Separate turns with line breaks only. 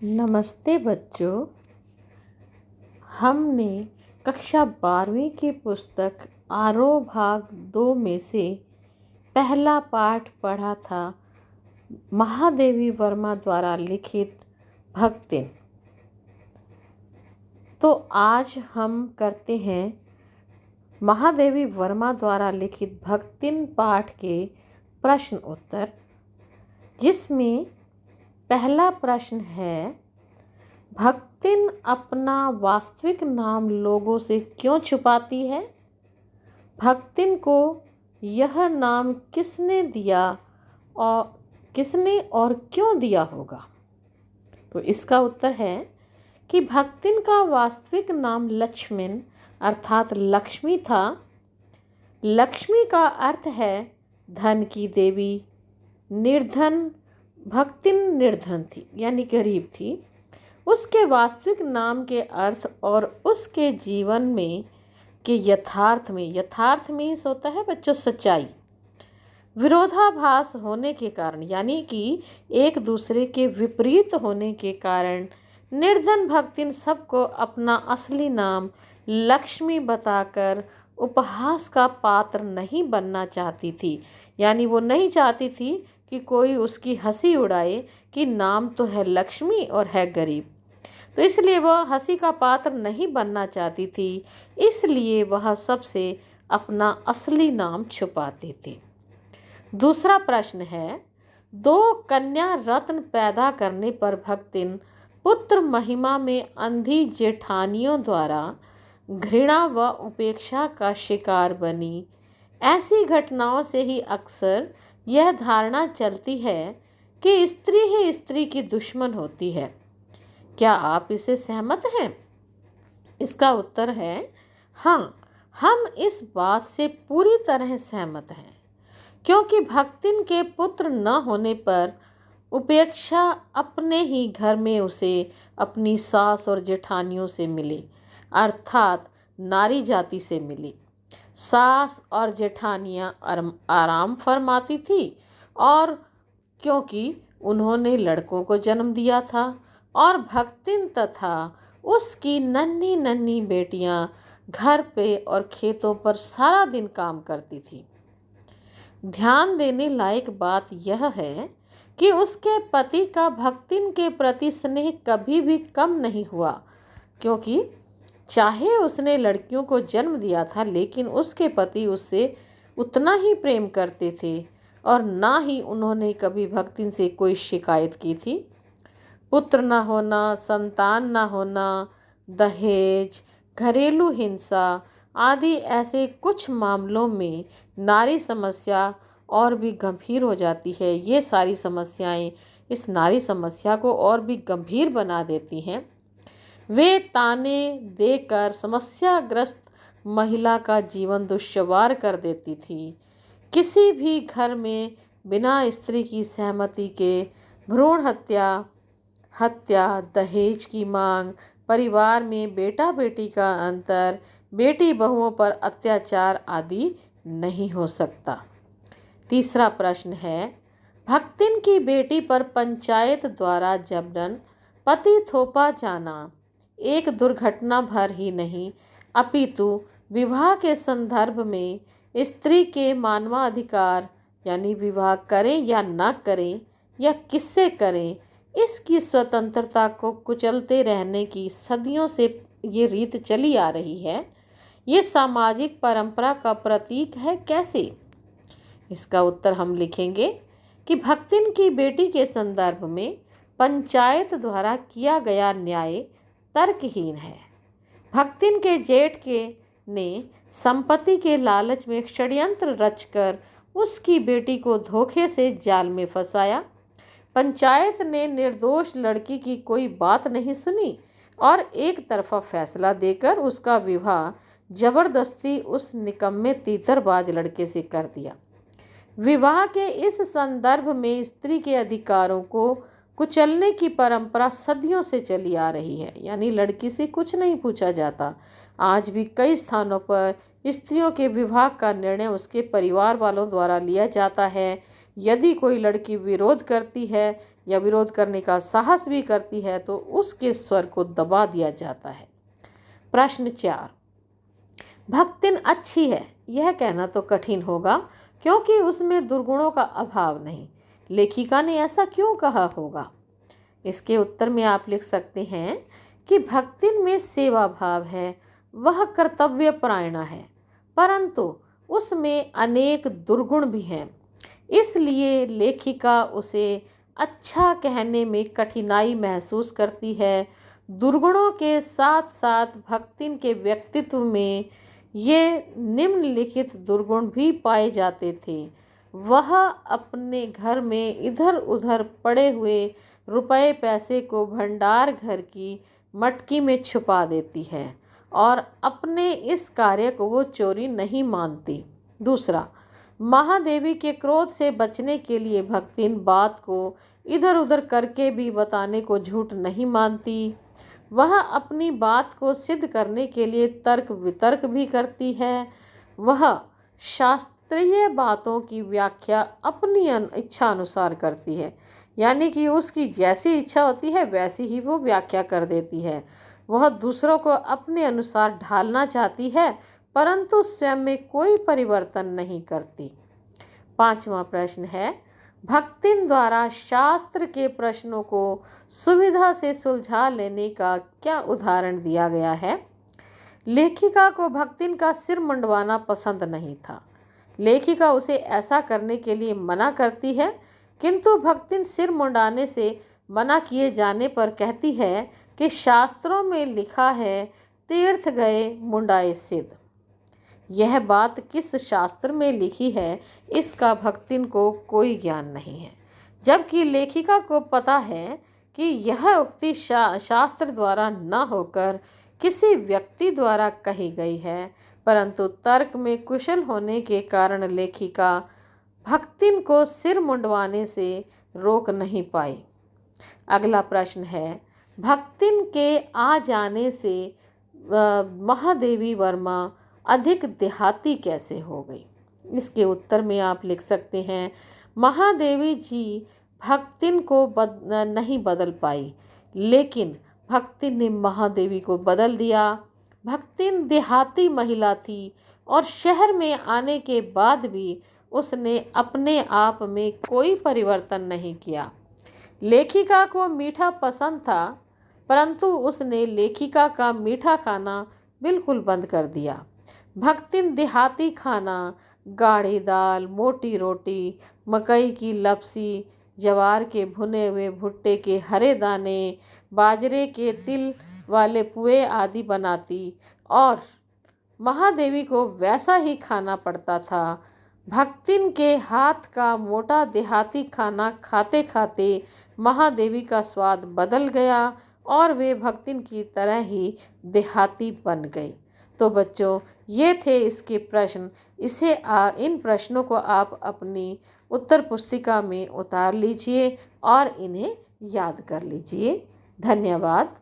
नमस्ते बच्चों। हमने कक्षा 12वीं की पुस्तक आरोह भाग 2 में से पहला पाठ पढ़ा था, महादेवी वर्मा द्वारा लिखित भक्तिन। तो आज हम करते हैं महादेवी वर्मा द्वारा लिखित भक्तिन पाठ के प्रश्न उत्तर, जिसमें पहला प्रश्न है, भक्तिन अपना वास्तविक नाम लोगों से क्यों छुपाती है? भक्तिन को यह नाम किसने दिया और क्यों दिया होगा? तो इसका उत्तर है कि भक्तिन का वास्तविक नाम लक्ष्मण अर्थात लक्ष्मी था। लक्ष्मी का अर्थ है धन की देवी। निर्धन भक्तिन निर्धन थी, यानी गरीब थी। उसके वास्तविक नाम के अर्थ और उसके जीवन में के यथार्थ में होता है बच्चों सच्चाई, विरोधाभास होने के कारण, यानी कि एक दूसरे के विपरीत होने के कारण निर्धन भक्तिन सबको अपना असली नाम लक्ष्मी बताकर उपहास का पात्र नहीं बनना चाहती थी। यानी वो नहीं चाहती थी कि कोई उसकी हंसी उड़ाए कि नाम तो है लक्ष्मी और है गरीब। तो इसलिए वह हंसी का पात्र नहीं बनना चाहती थी, इसलिए वह सबसे अपना असली नाम छुपाती थी। दूसरा प्रश्न है, 2 कन्या रत्न पैदा करने पर भक्तिन पुत्र महिमा में अंधी जेठानियों द्वारा घृणा व उपेक्षा का शिकार बनी। ऐसी घटनाओं से ही अक्सर यह धारणा चलती है कि स्त्री ही स्त्री की दुश्मन होती है। क्या आप इससे सहमत हैं? इसका उत्तर है हाँ, हम इस बात से पूरी तरह सहमत हैं, क्योंकि भक्तिन के पुत्र न होने पर उपेक्षा अपने ही घर में उसे अपनी सास और जेठानियों से मिली, अर्थात नारी जाति से मिली। सास और जेठानियाँ आराम फरमाती थी, और क्योंकि उन्होंने लड़कों को जन्म दिया था और भक्तिन तथा उसकी नन्ही नन्ही बेटियां घर पे और खेतों पर सारा दिन काम करती थी। ध्यान देने लायक बात यह है कि उसके पति का भक्तिन के प्रति स्नेह कभी भी कम नहीं हुआ, क्योंकि चाहे उसने लड़कियों को जन्म दिया था, लेकिन उसके पति उससे उतना ही प्रेम करते थे और ना ही उन्होंने कभी भक्तिन से कोई शिकायत की थी। पुत्र न होना, संतान न होना, दहेज, घरेलू हिंसा आदि ऐसे कुछ मामलों में नारी समस्या और भी गंभीर हो जाती है। ये सारी समस्याएं इस नारी समस्या को और भी गंभीर बना देती हैं। वे ताने देकर समस्याग्रस्त महिला का जीवन दुश्वार कर देती थी। किसी भी घर में बिना स्त्री की सहमति के भ्रूण हत्या, दहेज की मांग, परिवार में बेटा बेटी का अंतर, बेटी बहुओं पर अत्याचार आदि नहीं हो सकता। तीसरा प्रश्न है, भक्तिन की बेटी पर पंचायत द्वारा जबरन पति थोपा जाना एक दुर्घटना भर ही नहीं, अपितु विवाह के संदर्भ में स्त्री के मानवाधिकार, यानी विवाह करें या न करें या किससे करें, इसकी स्वतंत्रता को कुचलते रहने की सदियों से ये रीत चली आ रही है। ये सामाजिक परंपरा का प्रतीक है। कैसे? इसका उत्तर हम लिखेंगे कि भक्तिन की बेटी के संदर्भ में पंचायत द्वारा किया गया न्याय तर्कहीन है। भक्तिन के जेठ ने संपत्ति के लालच में षड्यंत्र रचकर उसकी बेटी को धोखे से जाल में फंसाया। पंचायत ने निर्दोष लड़की की कोई बात नहीं सुनी और एक तरफा फैसला देकर उसका विवाह जबरदस्ती उस निकम्मे तीतरबाज लड़के से कर दिया। विवाह के इस संदर्भ में स्त्री के अधिकारों को कुचलने की परंपरा सदियों से चली आ रही है, यानी लड़की से कुछ नहीं पूछा जाता। आज भी कई स्थानों पर स्त्रियों के विवाह का निर्णय उसके परिवार वालों द्वारा लिया जाता है यदि कोई लड़की विरोध करती है या विरोध करने का साहस भी करती है तो उसके स्वर को दबा दिया जाता है। प्रश्न 4, भक्तिन अच्छी है यह कहना तो कठिन होगा क्योंकि उसमें दुर्गुणों का अभाव नहीं। लेखिका ने ऐसा क्यों कहा होगा? इसके उत्तर में आप लिख सकते हैं कि भक्तिन में सेवा भाव है, वह कर्तव्य परायणा है, परंतु उसमें अनेक दुर्गुण भी हैं। इसलिए लेखिका उसे अच्छा कहने में कठिनाई महसूस करती है। दुर्गुणों के साथ साथ भक्तिन के व्यक्तित्व में ये निम्नलिखित दुर्गुण भी पाए जाते थे। वह अपने घर में इधर उधर पड़े हुए रुपए पैसे को भंडार घर की मटकी में छुपा देती है और अपने इस कार्य को वो चोरी नहीं मानती। दूसरा, महादेवी के क्रोध से बचने के लिए भक्तिन बात को इधर उधर करके भी बताने को झूठ नहीं मानती। वह अपनी बात को सिद्ध करने के लिए तर्क वितर्क भी करती है। वह शास्त्रीय बातों की व्याख्या अपनी इच्छा अनुसार करती है, यानी कि उसकी जैसी इच्छा होती है वैसी ही वो व्याख्या कर देती है। वह दूसरों को अपने अनुसार ढालना चाहती है परंतु स्वयं में कोई परिवर्तन नहीं करती। 5वां प्रश्न है, भक्तिन द्वारा शास्त्र के प्रश्नों को सुविधा से सुलझा लेने का क्या उदाहरण दिया गया है? लेखिका को भक्तिन का सिर मुंडवाना पसंद नहीं था। लेखिका उसे ऐसा करने के लिए मना करती है, किंतु भक्तिन सिर मुंडाने से मना किए जाने पर कहती है कि शास्त्रों में लिखा है, तीर्थ गए मुंडाए सिद्ध। यह बात किस शास्त्र में लिखी है इसका भक्तिन को कोई ज्ञान नहीं है, जबकि लेखिका को पता है कि यह उक्ति शास्त्र द्वारा न होकर किसी व्यक्ति द्वारा कही गई है, परंतु तर्क में कुशल होने के कारण लेखिका भक्तिन को सिर मुंडवाने से रोक नहीं पाई। अगला प्रश्न है, भक्तिन के आ जाने से महादेवी वर्मा अधिक देहाती कैसे हो गई? इसके उत्तर में आप लिख सकते हैं, महादेवी जी भक्तिन को नहीं बदल पाई, लेकिन भक्तिन ने महादेवी को बदल दिया। भक्तिन देहाती महिला थी और शहर में आने के बाद भी उसने अपने आप में कोई परिवर्तन नहीं किया। लेखिका को मीठा पसंद था, परंतु उसने लेखिका का मीठा खाना बिल्कुल बंद कर दिया। भक्तिन देहाती खाना, गाढ़ी दाल, मोटी रोटी, मकई की लपसी, ज्वार के भुने हुए भुट्टे के हरे दाने, बाजरे के तिल वाले पुए आदि बनाती और महादेवी को वैसा ही खाना पड़ता था। भक्तिन के हाथ का मोटा देहाती खाना खाते खाते महादेवी का स्वाद बदल गया और वे भक्तिन की तरह ही देहाती बन गई। तो बच्चों, ये थे इसके प्रश्न। इन प्रश्नों को आप अपनी उत्तर पुस्तिका में उतार लीजिए और इन्हें याद कर लीजिए। धन्यवाद।